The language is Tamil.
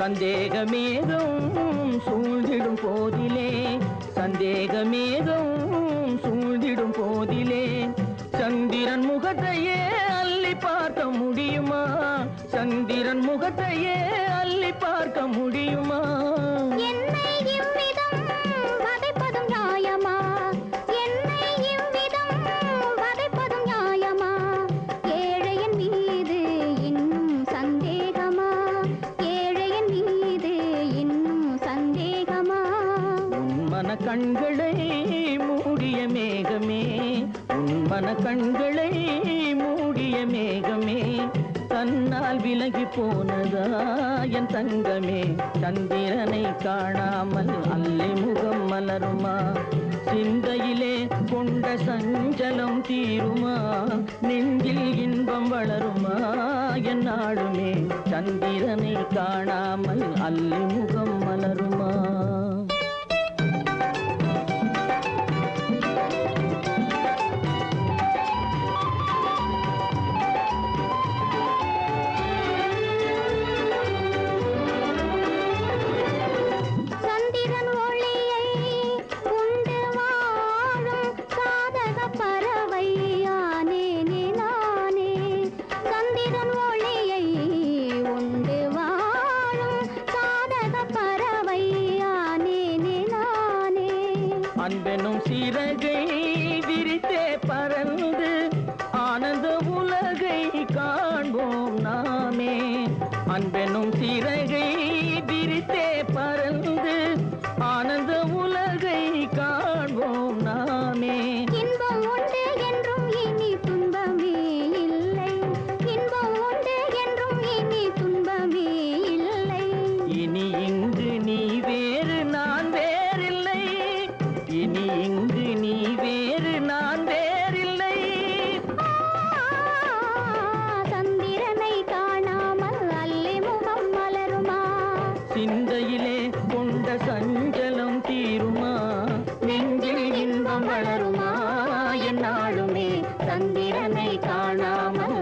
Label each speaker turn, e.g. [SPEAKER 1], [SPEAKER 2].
[SPEAKER 1] சந்தேகமேகம் சூழ்ந்திடும் போதிலே சந்தேகமேகம் சூழ்ந்திடும் போதிலே சந்திரன் முகத்தையே அள்ளி பார்க்க முடியுமா சந்திரன் முகத்தையே அள்ளி பார்க்க முடியுமா கண்களை மூடிய மேகமே உன்மன கண்களை மூடிய மேகமே தன்னால் விலகி போனதா என் தங்கமே சந்திரனை காணாமல் அல்லி முகம் மலருமா சிந்தையிலே கொண்ட சஞ்சலம் தீருமா நெஞ்சில் இன்பம் வளருமா என் நாடுமே சந்திரனை காணாமல் அல்லி முகம் மலருமா அன்பெனும் சிறகை விரித்தே பறந்து ஆனந்த உலகை காண்போம் நாமே அன்பெனும் சிறகை விரித்தே பறந்து ஆனந்த உலகை காண்போம் நாமே
[SPEAKER 2] இன்பம் உண்டு என்றும் இனி துன்பமே இல்லை இன்பம் உண்டு என்றும் இனி துன்பமே இல்லை
[SPEAKER 1] இனி இங்கு நீ வேறு நான் வேறில்லை இனி இங்கு நீ வேறு நான் வேறில்லை
[SPEAKER 2] சந்திரனை காணாமல் அல்லி முகம் மலருமா
[SPEAKER 1] சிந்தையிலே கொண்ட சஞ்சலம் தீருமா நெஞ்சில் இன்பம் வளருமா என் நாளுமே சந்திரனை காணாமல்